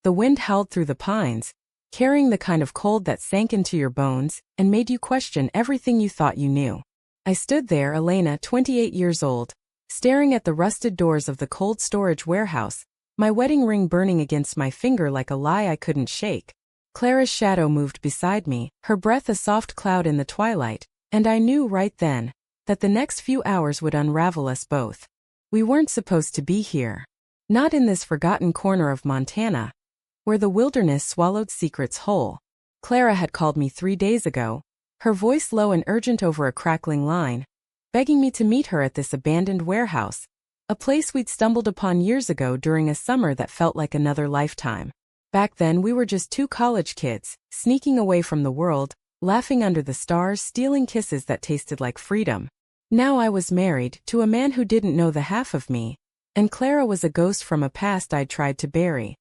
The wind howled through the pines, carrying the kind of cold that sank into your bones and made you question everything you thought you knew. I stood there, Elena, 28 years old, staring at the rusted doors of the cold storage warehouse, my wedding ring burning against my finger like a lie I couldn't shake. Clara's shadow moved beside me, her breath a soft cloud in the twilight, and I knew right then that the next few hours would unravel us both. We weren't supposed to be here. Not in this forgotten corner of Montana, where the wilderness swallowed secrets whole. Clara had called me 3 days ago, her voice low and urgent over a crackling line, begging me to meet her at this abandoned warehouse, a place we'd stumbled upon years ago during a summer that felt like another lifetime. Back then we were just 2 college kids, sneaking away from the world, laughing under the stars, stealing kisses that tasted like freedom. Now I was married to a man who didn't know the half of me, and Clara was a ghost from a past I'd tried to bury.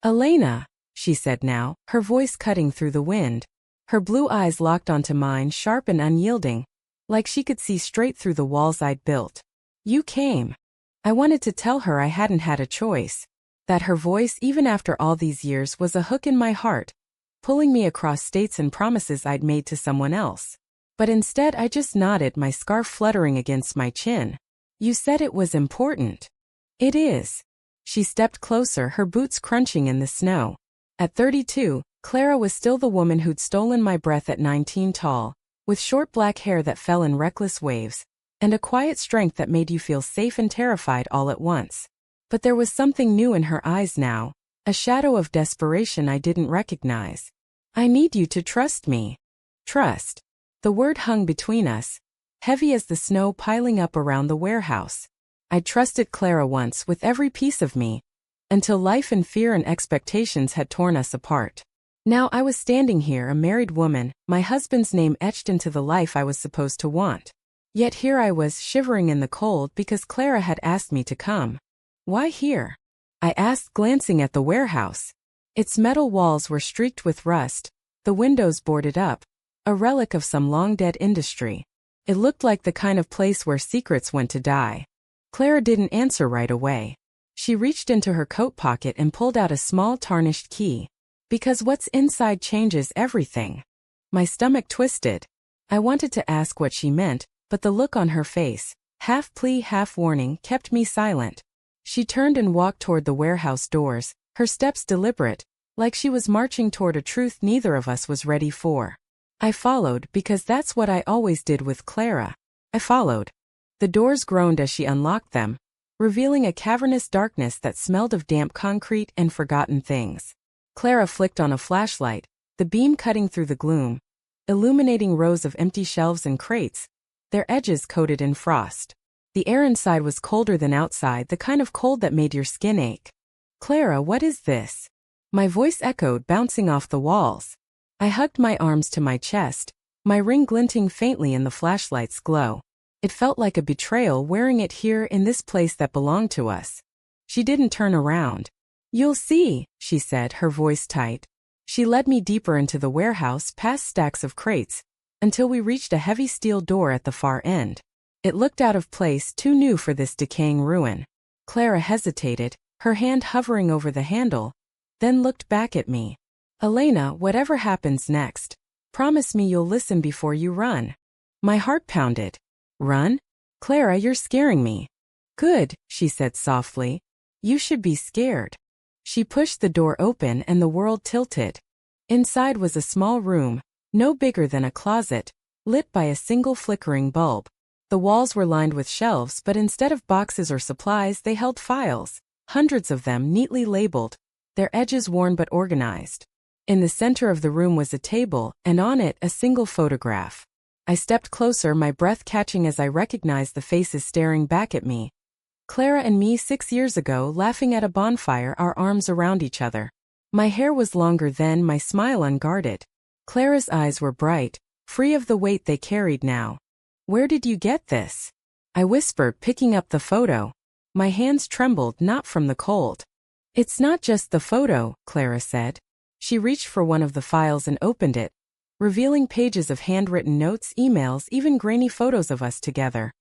"Elena," she said now, her voice cutting through the wind. Her blue eyes locked onto mine, sharp and unyielding, like she could see straight through the walls I'd built. "You came." I wanted to tell her I hadn't had a choice, that her voice, even after all these years, was a hook in my heart, pulling me across states and promises I'd made to someone else. But instead I just nodded, my scarf fluttering against my chin. "You said it was important." "It is." She stepped closer, her boots crunching in the snow. At 32, Clara was still the woman who'd stolen my breath at 19, tall, with short black hair that fell in reckless waves, and a quiet strength that made you feel safe and terrified all at once. But there was something new in her eyes now, a shadow of desperation I didn't recognize. "I need you to trust me." Trust. The word hung between us, heavy as the snow piling up around the warehouse. I'd trusted Clara once with every piece of me, until life and fear and expectations had torn us apart. Now I was standing here, a married woman, my husband's name etched into the life I was supposed to want. Yet here I was, shivering in the cold because Clara had asked me to come. "Why here?" I asked, glancing at the warehouse. Its metal walls were streaked with rust, the windows boarded up, a relic of some long-dead industry. It looked like the kind of place where secrets went to die. Clara didn't answer right away. She reached into her coat pocket and pulled out a small tarnished key. "Because what's inside changes everything." My stomach twisted. I wanted to ask what she meant, but the look on her face, half plea, half warning, kept me silent. She turned and walked toward the warehouse doors, her steps deliberate, like she was marching toward a truth neither of us was ready for. I followed, because that's what I always did with Clara. I followed. The doors groaned as she unlocked them, revealing a cavernous darkness that smelled of damp concrete and forgotten things. Clara flicked on a flashlight, the beam cutting through the gloom, illuminating rows of empty shelves and crates, their edges coated in frost. The air inside was colder than outside, the kind of cold that made your skin ache. "Clara, what is this?" My voice echoed, bouncing off the walls. I hugged my arms to my chest, my ring glinting faintly in the flashlight's glow. It felt like a betrayal, wearing it here in this place that belonged to us. She didn't turn around. "You'll see," she said, her voice tight. She led me deeper into the warehouse, past stacks of crates, until we reached a heavy steel door at the far end. It looked out of place, too new for this decaying ruin. Clara hesitated, her hand hovering over the handle, then looked back at me. "Elena, whatever happens next, promise me you'll listen before you run." My heart pounded. "Run? Clara, you're scaring me." "Good," she said softly. "You should be scared." She pushed the door open and the world tilted. Inside was a small room, no bigger than a closet, lit by a single flickering bulb. The walls were lined with shelves, but instead of boxes or supplies they held files, hundreds of them neatly labeled, their edges worn but organized. In the center of the room was a table, and on it a single photograph. I stepped closer, my breath catching as I recognized the faces staring back at me. Clara and me 6 years ago, laughing at a bonfire, our arms around each other. My hair was longer then, my smile unguarded. Clara's eyes were bright, free of the weight they carried now. "Where did you get this?" I whispered, picking up the photo. My hands trembled, not from the cold. "It's not just the photo," Clara said. She reached for one of the files and opened it, revealing pages of handwritten notes, emails, even grainy photos of us together.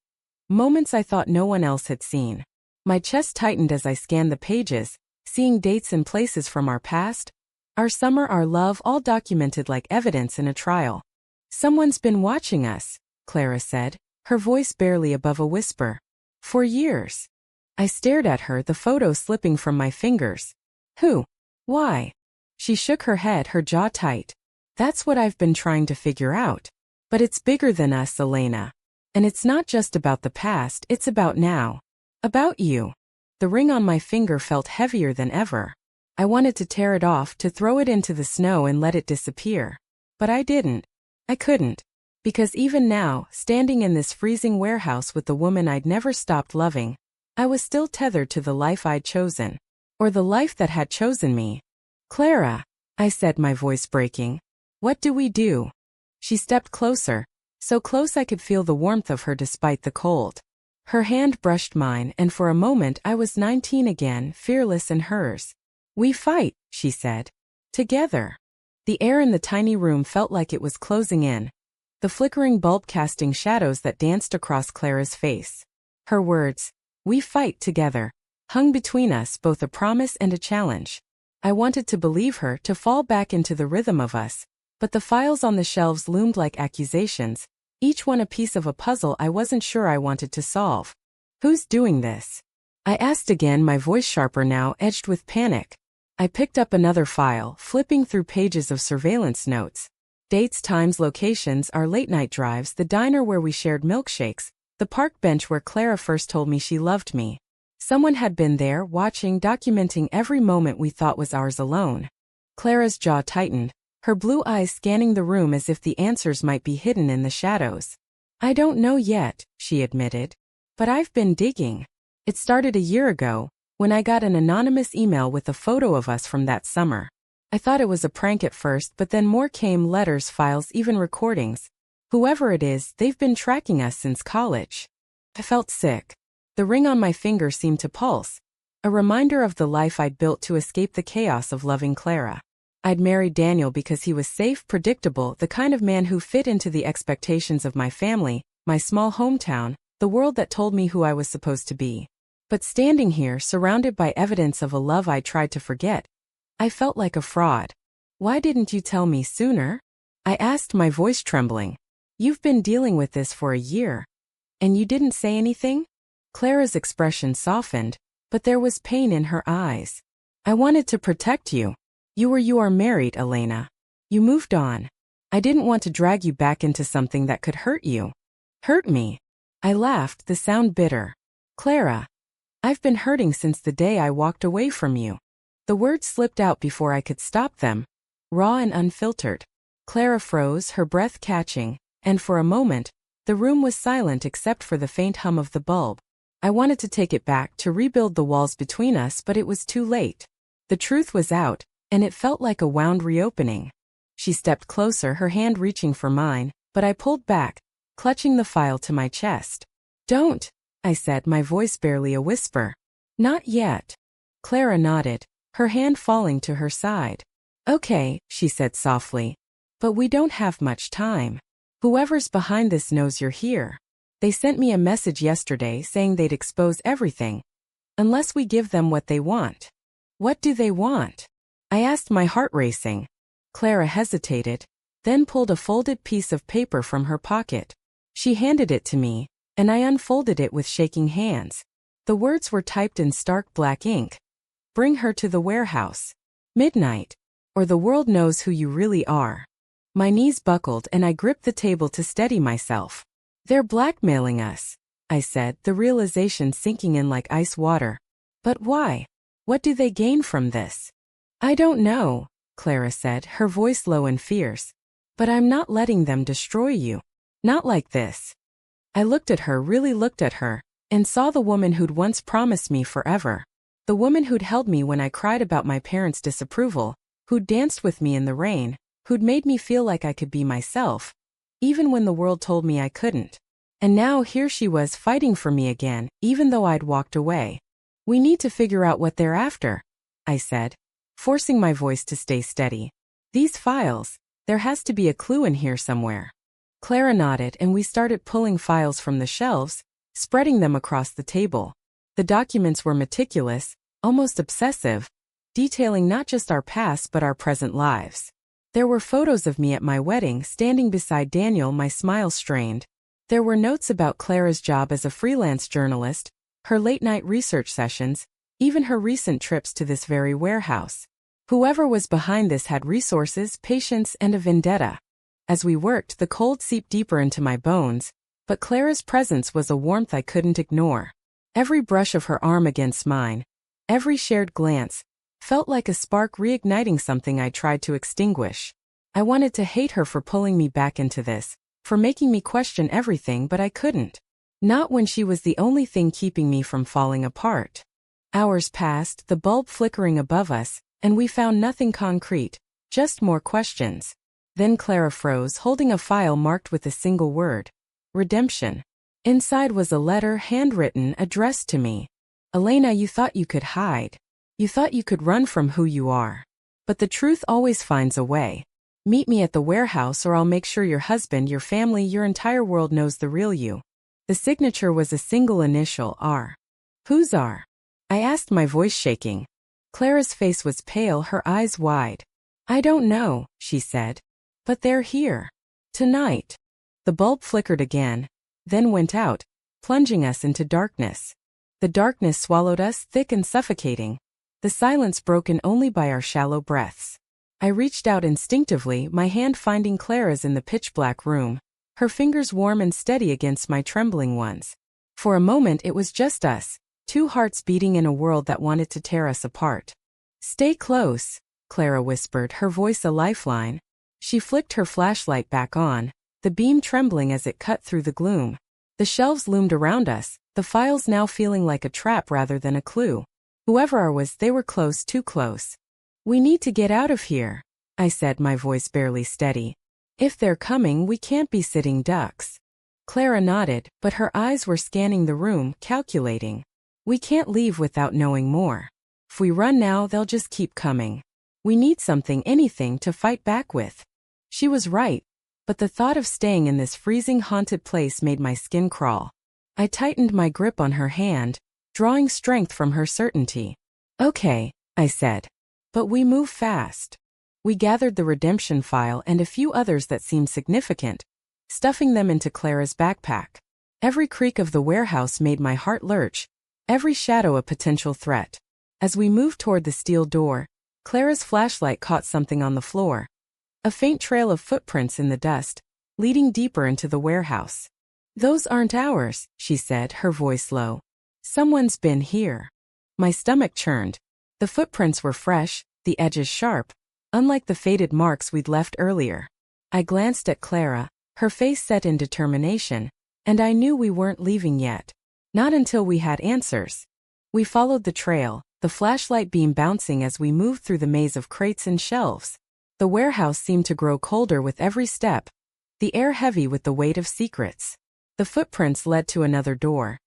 Moments I thought no one else had seen. My chest tightened as I scanned the pages, seeing dates and places from our past. Our summer, our love, all documented like evidence in a trial. Someone's been watching us, Clara said, her voice barely above a whisper. For years. I stared at her, the photo slipping from my fingers. Who? Why? She shook her head, her jaw tight. That's what I've been trying to figure out. But it's bigger than us, Elena. And it's not just about the past, it's about now. About you. The ring on my finger felt heavier than ever. I wanted to tear it off, to throw it into the snow and let it disappear. But I didn't. I couldn't. Because even now, standing in this freezing warehouse with the woman I'd never stopped loving, I was still tethered to the life I'd chosen. Or the life that had chosen me. Clara, I said, my voice breaking. What do we do? She stepped closer, so close I could feel the warmth of her despite the cold. Her hand brushed mine, and for a moment I was 19 again, fearless in hers. We fight, she said. Together. The air in the tiny room felt like it was closing in. The flickering bulb casting shadows that danced across Clara's face. Her words, we fight together, hung between us, both a promise and a challenge. I wanted to believe her, to fall back into the rhythm of us, but the files on the shelves loomed like accusations, each one a piece of a puzzle I wasn't sure I wanted to solve. Who's doing this? I asked again, my voice sharper now, edged with panic. I picked up another file, flipping through pages of surveillance notes. Dates, times, locations, our late-night drives, the diner where we shared milkshakes, the park bench where Clara first told me she loved me. Someone had been there, watching, documenting every moment we thought was ours alone. Clara's jaw tightened, her blue eyes scanning the room as if the answers might be hidden in the shadows. I don't know yet, she admitted. But I've been digging. It started a year ago, when I got an anonymous email with a photo of us from that summer. I thought it was a prank at first, but then more came: letters, files, even recordings. Whoever it is, they've been tracking us since college. I felt sick. The ring on my finger seemed to pulse. A reminder of the life I'd built to escape the chaos of loving Clara. I'd married Daniel because he was safe, predictable, the kind of man who fit into the expectations of my family, my small hometown, the world that told me who I was supposed to be. But standing here, surrounded by evidence of a love I tried to forget, I felt like a fraud. Why didn't you tell me sooner? I asked, my voice trembling. You've been dealing with this for a year. And you didn't say anything? Clara's expression softened, but there was pain in her eyes. I wanted to protect you. You are married, Elena. You moved on. I didn't want to drag you back into something that could hurt you. Hurt me? I laughed, the sound bitter. Clara, I've been hurting since the day I walked away from you. The words slipped out before I could stop them, raw and unfiltered. Clara froze, her breath catching, and for a moment, the room was silent except for the faint hum of the bulb. I wanted to take it back, to rebuild the walls between us, but it was too late. The truth was out, and it felt like a wound reopening. She stepped closer, her hand reaching for mine, but I pulled back, clutching the file to my chest. Don't, I said, my voice barely a whisper. Not yet. Clara nodded, her hand falling to her side. Okay, she said softly. But we don't have much time. Whoever's behind this knows you're here. They sent me a message yesterday saying they'd expose everything. Unless we give them what they want. What do they want? I asked, my heart racing. Clara hesitated, then pulled a folded piece of paper from her pocket. She handed it to me, and I unfolded it with shaking hands. The words were typed in stark black ink. Bring her to the warehouse. Midnight. Or the world knows who you really are. My knees buckled and I gripped the table to steady myself. They're blackmailing us, I said, the realization sinking in like ice water. But why? What do they gain from this? I don't know, Clara said, her voice low and fierce. But I'm not letting them destroy you. Not like this. I looked at her, really looked at her, and saw the woman who'd once promised me forever. The woman who'd held me when I cried about my parents' disapproval, who'd danced with me in the rain, who'd made me feel like I could be myself, even when the world told me I couldn't. And now here she was fighting for me again, even though I'd walked away. We need to figure out what they're after, I said, forcing my voice to stay steady. These files, there has to be a clue in here somewhere. Clara nodded and we started pulling files from the shelves, spreading them across the table. The documents were meticulous, almost obsessive, detailing not just our past but our present lives. There were photos of me at my wedding standing beside Daniel, my smile strained. There were notes about Clara's job as a freelance journalist, her late-night research sessions, even her recent trips to this very warehouse. Whoever was behind this had resources, patience, and a vendetta. As we worked, the cold seeped deeper into my bones, but Clara's presence was a warmth I couldn't ignore. Every brush of her arm against mine, every shared glance, felt like a spark reigniting something I tried to extinguish. I wanted to hate her for pulling me back into this, for making me question everything, but I couldn't. Not when she was the only thing keeping me from falling apart. Hours passed, the bulb flickering above us, and we found nothing concrete, just more questions. Then Clara froze, holding a file marked with a single word. Redemption. Inside was a letter, handwritten, addressed to me. Elena, you thought you could hide. You thought you could run from who you are. But the truth always finds a way. Meet me at the warehouse or I'll make sure your husband, your family, your entire world knows the real you. The signature was a single initial, R. Whose R? I asked, my voice shaking. Clara's face was pale, her eyes wide. I don't know, she said. But they're here. Tonight. The bulb flickered again, then went out, plunging us into darkness. The darkness swallowed us, thick and suffocating. The silence broken only by our shallow breaths. I reached out instinctively, my hand finding Clara's in the pitch-black room, her fingers warm and steady against my trembling ones. For a moment it was just us, two hearts beating in a world that wanted to tear us apart. Stay close, Clara whispered, her voice a lifeline. She flicked her flashlight back on, the beam trembling as it cut through the gloom. The shelves loomed around us, the files now feeling like a trap rather than a clue. Whoever I was, they were close, too close. We need to get out of here, I said, my voice barely steady. If they're coming, we can't be sitting ducks. Clara nodded, but her eyes were scanning the room, calculating. We can't leave without knowing more. If we run now, they'll just keep coming. We need something, anything, to fight back with. She was right, but the thought of staying in this freezing, haunted place made my skin crawl. I tightened my grip on her hand, drawing strength from her certainty. Okay, I said. But we move fast. We gathered the redemption file and a few others that seemed significant, stuffing them into Clara's backpack. Every creak of the warehouse made my heart lurch, every shadow a potential threat. As we moved toward the steel door, Clara's flashlight caught something on the floor. A faint trail of footprints in the dust, leading deeper into the warehouse. Those aren't ours, she said, her voice low. Someone's been here. My stomach churned. The footprints were fresh, the edges sharp, unlike the faded marks we'd left earlier. I glanced at Clara, her face set in determination, and I knew we weren't leaving yet. Not until we had answers. We followed the trail, the flashlight beam bouncing as we moved through the maze of crates and shelves. The warehouse seemed to grow colder with every step, the air heavy with the weight of secrets. The footprints led to another door.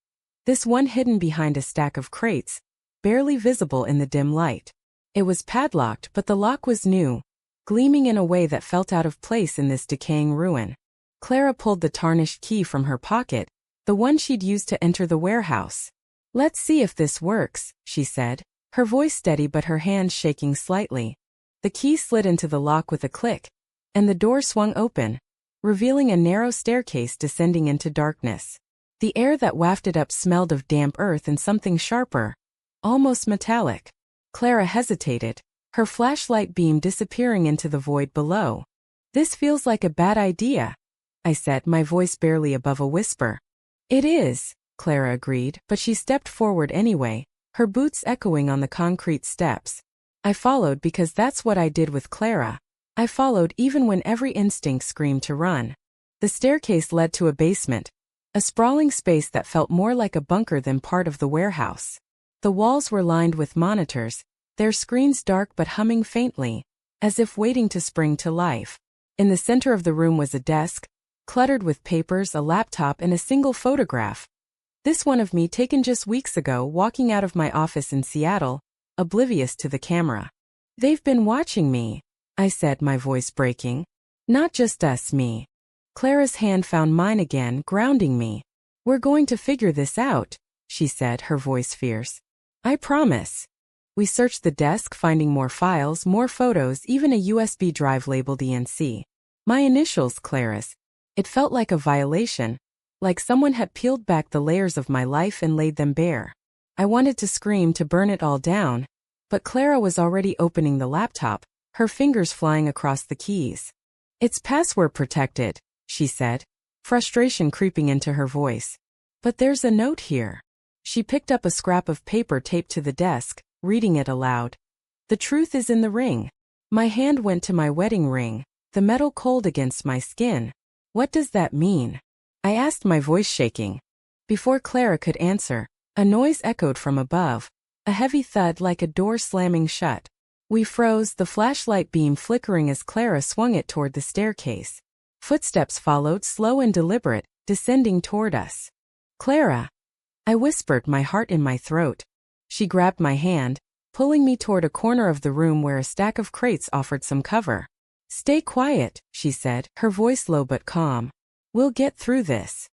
This one hidden behind a stack of crates, barely visible in the dim light. It was padlocked, but the lock was new, gleaming in a way that felt out of place in this decaying ruin. Clara pulled the tarnished key from her pocket, the one she'd used to enter the warehouse. Let's see if this works, she said, her voice steady but her hand shaking slightly. The key slid into the lock with a click, and the door swung open, revealing a narrow staircase descending into darkness. The air that wafted up smelled of damp earth and something sharper, almost metallic. Clara hesitated, her flashlight beam disappearing into the void below. This feels like a bad idea, I said, my voice barely above a whisper. It is, Clara agreed, but she stepped forward anyway, her boots echoing on the concrete steps. I followed because that's what I did with Clara. I followed even when every instinct screamed to run. The staircase led to a basement, a sprawling space that felt more like a bunker than part of the warehouse. The walls were lined with monitors, their screens dark but humming faintly, as if waiting to spring to life. In the center of the room was a desk, cluttered with papers, a laptop, and a single photograph. This one of me taken just weeks ago walking out of my office in Seattle, oblivious to the camera. They've been watching me, I said, my voice breaking. Not just us, me. Clara's hand found mine again, grounding me. We're going to figure this out, she said, her voice fierce. I promise. We searched the desk, finding more files, more photos, even a USB drive labeled ENC. My initials, Clarice. It felt like a violation, like someone had peeled back the layers of my life and laid them bare. I wanted to scream, to burn it all down, but Clara was already opening the laptop, her fingers flying across the keys. "It's password protected," she said, frustration creeping into her voice. "But there's a note here." She picked up a scrap of paper taped to the desk, reading it aloud. "The truth is in the ring." My hand went to my wedding ring, the metal cold against my skin. "What does that mean?" I asked, my voice shaking. Before Clara could answer, a noise echoed from above, a heavy thud like a door slamming shut. We froze, the flashlight beam flickering as Clara swung it toward the staircase. Footsteps followed, slow and deliberate, descending toward us. "Clara," I whispered, my heart in my throat. She grabbed my hand, pulling me toward a corner of the room where a stack of crates offered some cover. "Stay quiet," she said, her voice low but calm. "We'll get through this."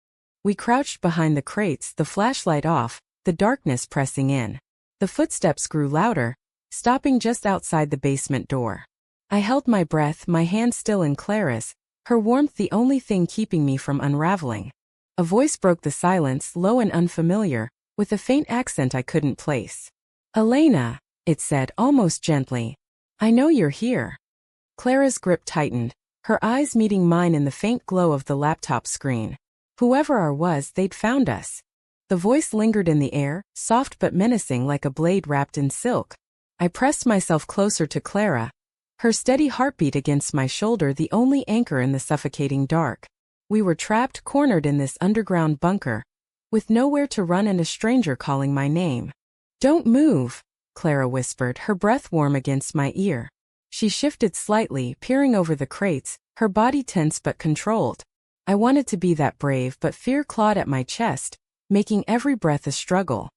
We crouched behind the crates, the flashlight off, the darkness pressing in. The footsteps grew louder, stopping just outside the basement door. I held my breath, my hand still in Clara's, her warmth the only thing keeping me from unraveling. A voice broke the silence, low and unfamiliar, with a faint accent I couldn't place. "Elena," it said almost gently. "I know you're here." Clara's grip tightened, her eyes meeting mine in the faint glow of the laptop screen. Whoever our was, they'd found us. The voice lingered in the air, soft but menacing like a blade wrapped in silk. I pressed myself closer to Clara, her steady heartbeat against my shoulder the only anchor in the suffocating dark. We were trapped, cornered in this underground bunker, with nowhere to run and a stranger calling my name. "Don't move," Clara whispered, her breath warm against my ear. She shifted slightly, peering over the crates, her body tense but controlled. I wanted to be that brave, but fear clawed at my chest, making every breath a struggle.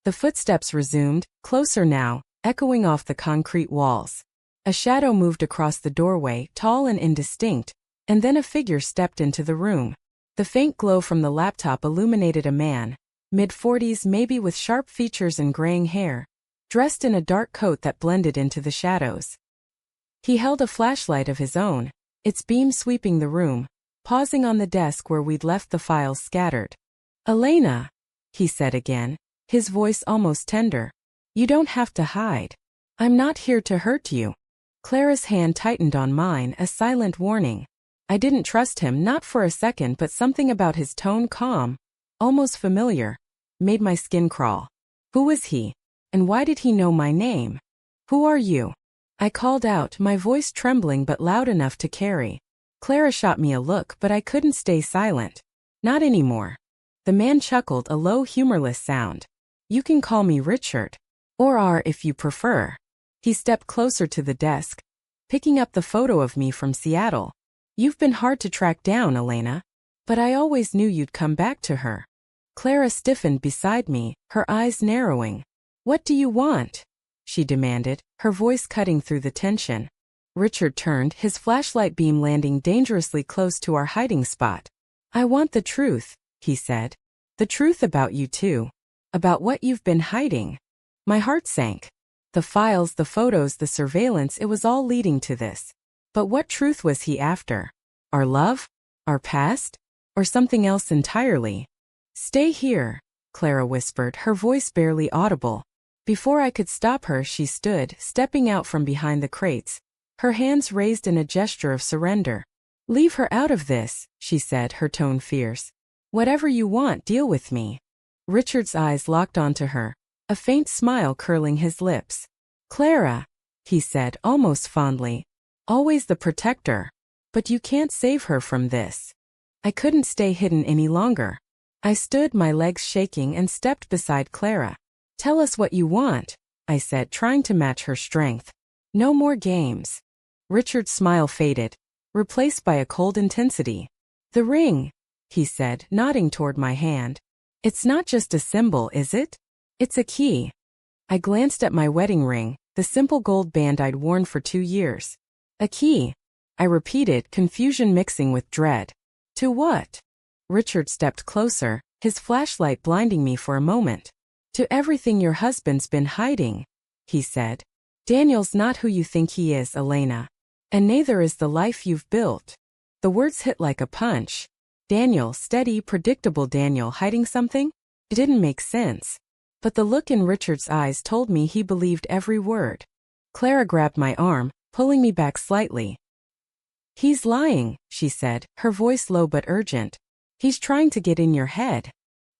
The footsteps resumed, closer now, echoing off the concrete walls. A shadow moved across the doorway, tall and indistinct, and then a figure stepped into the room. The faint glow from the laptop illuminated a man, mid-40s maybe, with sharp features and graying hair, dressed in a dark coat that blended into the shadows. He held a flashlight of his own, its beam sweeping the room, pausing on the desk where we'd left the files scattered. "Elena," he said again, his voice almost tender. "You don't have to hide. I'm not here to hurt you." Clara's hand tightened on mine, a silent warning. I didn't trust him, not for a second, but something about his tone, calm, almost familiar, made my skin crawl. Who was he? And why did he know my name? "Who are you?" I called out, my voice trembling but loud enough to carry. Clara shot me a look, but I couldn't stay silent. "Not anymore." The man chuckled, a low, humorless sound. "You can call me Richard. Or R if you prefer." He stepped closer to the desk, picking up the photo of me from Seattle. "You've been hard to track down, Elena. But I always knew you'd come back to her." Clara stiffened beside me, her eyes narrowing. "What do you want?" she demanded, her voice cutting through the tension. Richard turned, his flashlight beam landing dangerously close to our hiding spot. "I want the truth," he said. "The truth about you too. About what you've been hiding." My heart sank. The files, the photos, the surveillance, it was all leading to this. But what truth was he after? Our love? Our past? Or something else entirely? "Stay here," Clara whispered, her voice barely audible. Before I could stop her, she stood, stepping out from behind the crates, her hands raised in a gesture of surrender. "Leave her out of this," she said, her tone fierce. "Whatever you want, deal with me." Richard's eyes locked onto her, a faint smile curling his lips. "Clara," he said, almost fondly. "Always the protector. But you can't save her from this." I couldn't stay hidden any longer. I stood, my legs shaking, and stepped beside Clara. "Tell us what you want," I said, trying to match her strength. "No more games." Richard's smile faded, replaced by a cold intensity. "The ring," he said, nodding toward my hand. "It's not just a symbol, is it? It's a key." I glanced at my wedding ring, the simple gold band I'd worn for 2 years. "A key," I repeated, confusion mixing with dread. "To what?" Richard stepped closer, his flashlight blinding me for a moment. "To everything your husband's been hiding." he said. Daniel's not who you think he is, Elena. And neither is the life you've built. The words hit like a punch. Daniel, steady, predictable Daniel hiding something? It didn't make sense. But the look in Richard's eyes told me he believed every word. Clara grabbed my arm, pulling me back slightly. He's lying, she said, her voice low but urgent. He's trying to get in your head.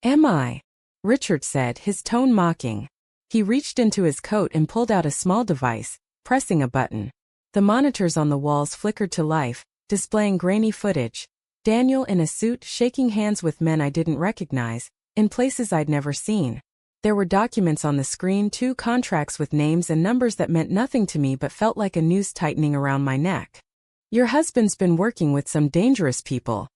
Am I? Richard said, his tone mocking. He reached into his coat and pulled out a small device, pressing a button. The monitors on the walls flickered to life, displaying grainy footage. Daniel in a suit shaking hands with men I didn't recognize, in places I'd never seen. There were documents on the screen too, contracts with names and numbers that meant nothing to me but felt like a noose tightening around my neck. Your husband's been working with some dangerous people,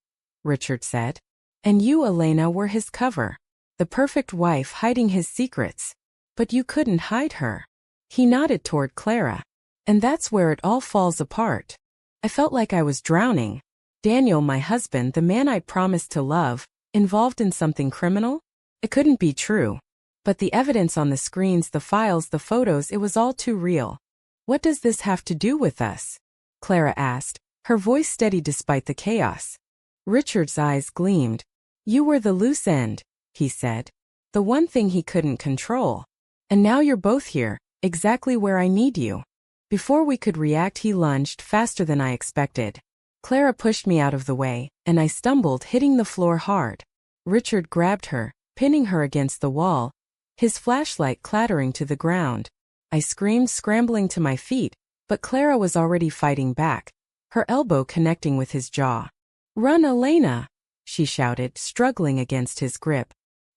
Richard said. And you, Elena, were his cover. The perfect wife hiding his secrets. But you couldn't hide her. He nodded toward Clara. And that's where it all falls apart. I felt like I was drowning. Daniel, my husband, the man I promised to love, involved in something criminal? It couldn't be true. But the evidence on the screens, the files, the photos, it was all too real. What does this have to do with us? Clara asked, her voice steady despite the chaos. Richard's eyes gleamed. You were the loose end, he said. The one thing he couldn't control. And now you're both here, exactly where I need you. Before we could react, he lunged faster than I expected. Clara pushed me out of the way, and I stumbled, hitting the floor hard. Richard grabbed her, pinning her against the wall, his flashlight clattering to the ground. I screamed, scrambling to my feet, but Clara was already fighting back, her elbow connecting with his jaw. Run, Elena, she shouted, struggling against his grip.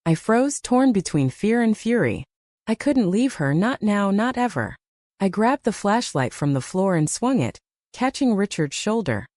I froze, torn between fear and fury. I couldn't leave her, not now, not ever. I grabbed the flashlight from the floor and swung it, catching Richard's shoulder.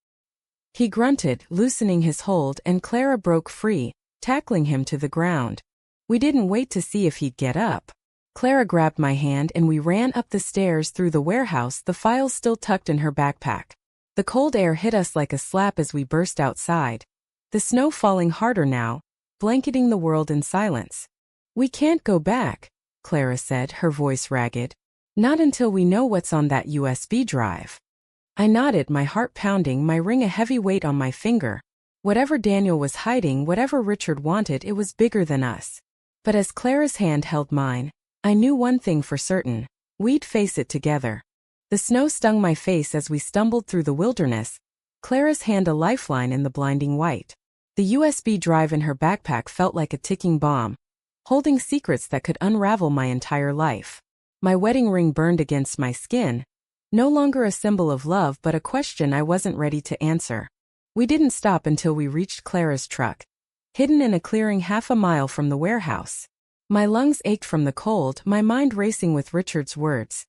He grunted, loosening his hold, and Clara broke free, tackling him to the ground. We didn't wait to see if he'd get up. Clara grabbed my hand and we ran up the stairs through the warehouse, the files still tucked in her backpack. The cold air hit us like a slap as we burst outside. The snow falling harder now, blanketing the world in silence. We can't go back, Clara said, her voice ragged. Not until we know what's on that USB drive. I nodded, my heart pounding, my ring a heavy weight on my finger. Whatever Daniel was hiding, whatever Richard wanted, it was bigger than us. But as Clara's hand held mine, I knew one thing for certain. We'd face it together. The snow stung my face as we stumbled through the wilderness, Clara's hand a lifeline in the blinding white. The USB drive in her backpack felt like a ticking bomb, holding secrets that could unravel my entire life. My wedding ring burned against my skin, no longer a symbol of love but a question I wasn't ready to answer. We didn't stop until we reached Clara's truck, hidden in a clearing half a mile from the warehouse. My lungs ached from the cold, my mind racing with Richard's words.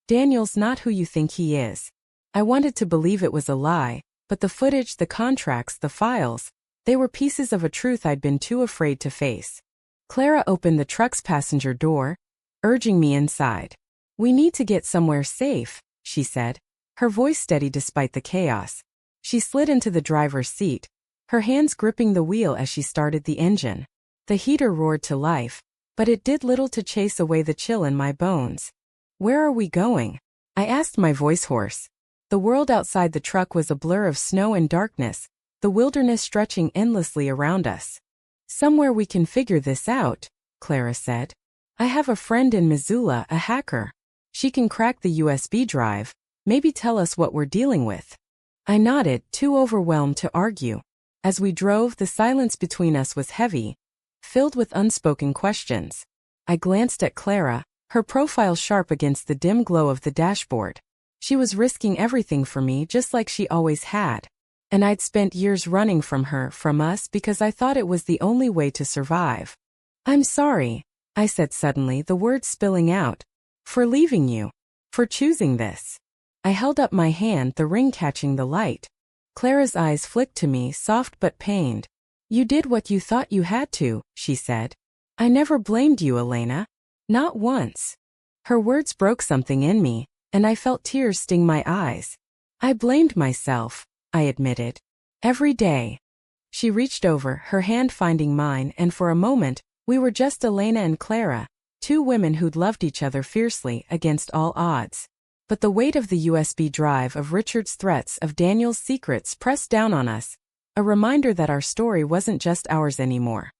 Daniel's not who you think he is. I wanted to believe it was a lie, but the footage, the contracts, the files, they were pieces of a truth I'd been too afraid to face. Clara opened the truck's passenger door, urging me inside. We need to get somewhere safe, she said, her voice steady despite the chaos. She slid into the driver's seat, her hands gripping the wheel as she started the engine. The heater roared to life, but it did little to chase away the chill in my bones. Where are we going? I asked, my voice hoarse. The world outside the truck was a blur of snow and darkness, the wilderness stretching endlessly around us. Somewhere we can figure this out, Clara said. I have a friend in Missoula, a hacker. She can crack the USB drive, maybe tell us what we're dealing with. I nodded, too overwhelmed to argue. As we drove, the silence between us was heavy, filled with unspoken questions. I glanced at Clara, her profile sharp against the dim glow of the dashboard. She was risking everything for me just like she always had. And I'd spent years running from her, from us, because I thought it was the only way to survive. I'm sorry, I said suddenly, the words spilling out. For leaving you. For choosing this. I held up my hand, the ring catching the light. Clara's eyes flicked to me, soft but pained. You did what you thought you had to, she said. I never blamed you, Elena. Not once. Her words broke something in me, and I felt tears sting my eyes. I blamed myself, I admitted. Every day. She reached over, her hand finding mine, and for a moment, we were just Elena and Clara, Two women who'd loved each other fiercely against all odds. But the weight of the USB drive of Richard's threats of Daniel's secrets pressed down on us, a reminder that our story wasn't just ours anymore.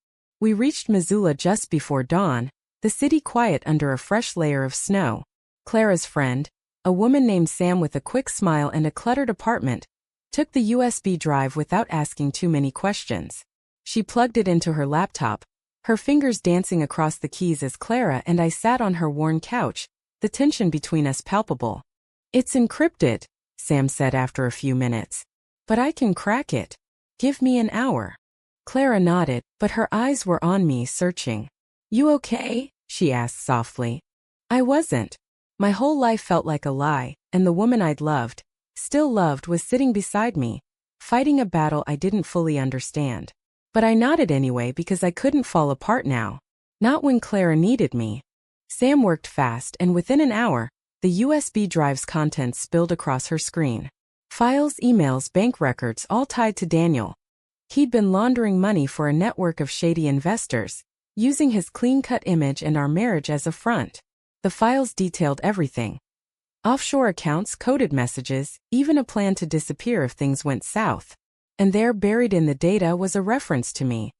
We reached Missoula just before dawn, the city quiet under a fresh layer of snow. Clara's friend, a woman named Sam with a quick smile and a cluttered apartment, took the USB drive without asking too many questions. She plugged it into her laptop, her fingers dancing across the keys as Clara and I sat on her worn couch, the tension between us palpable. "It's encrypted," Sam said after a few minutes. "But I can crack it. Give me an hour." Clara nodded, but her eyes were on me, searching. "You okay?" she asked softly. I wasn't. My whole life felt like a lie, and the woman I'd loved, still loved, was sitting beside me, fighting a battle I didn't fully understand. But I nodded anyway because I couldn't fall apart now. Not when Clara needed me. Sam worked fast, and within an hour, the USB drive's contents spilled across her screen. Files, emails, bank records, all tied to Daniel. He'd been laundering money for a network of shady investors, using his clean-cut image and our marriage as a front. The files detailed everything. Offshore accounts, coded messages, even a plan to disappear if things went south. And there, buried in the data, was a reference to me.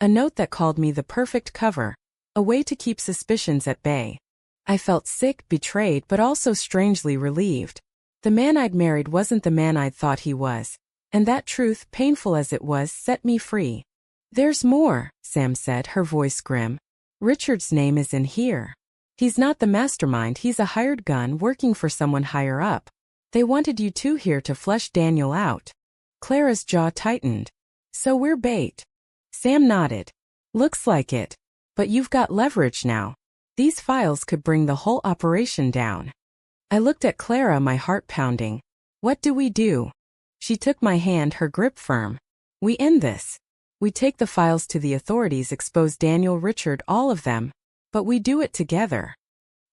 A note that called me the perfect cover, a way to keep suspicions at bay. I felt sick, betrayed, but also strangely relieved. The man I'd married wasn't the man I'd thought he was, and that truth, painful as it was, set me free. "There's more," Sam said, her voice grim. "Richard's name is in here. He's not the mastermind, he's a hired gun working for someone higher up. They wanted you two here to flesh Daniel out." Clara's jaw tightened. "So we're bait?" Sam nodded. "Looks like it. But you've got leverage now. These files could bring the whole operation down." I looked at Clara, my heart pounding. "What do we do?" She took my hand, her grip firm. "We end this. We take the files to the authorities, expose Daniel, Richard, all of them. But we do it together."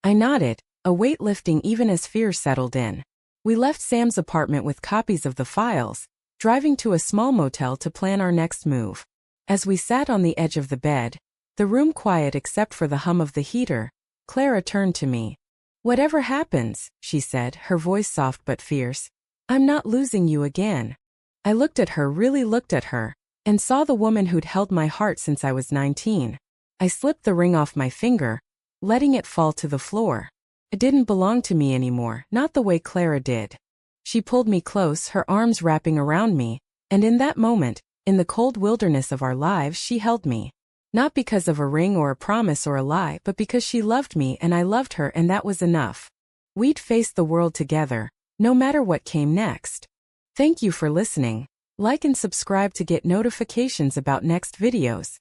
I nodded, a weight lifting even as fear settled in. We left Sam's apartment with copies of the files, driving to a small motel to plan our next move. As we sat on the edge of the bed, the room quiet except for the hum of the heater, Clara turned to me. "Whatever happens," she said, her voice soft but fierce, "I'm not losing you again." I looked at her, really looked at her, and saw the woman who'd held my heart since I was 19. I slipped the ring off my finger, letting it fall to the floor. It didn't belong to me anymore, not the way Clara did. She pulled me close, her arms wrapping around me, and in that moment, in the cold wilderness of our lives, she held me. Not because of a ring or a promise or a lie, but because she loved me and I loved her, and that was enough. We'd face the world together, no matter what came next. Thank you for listening. Like and subscribe to get notifications about next videos.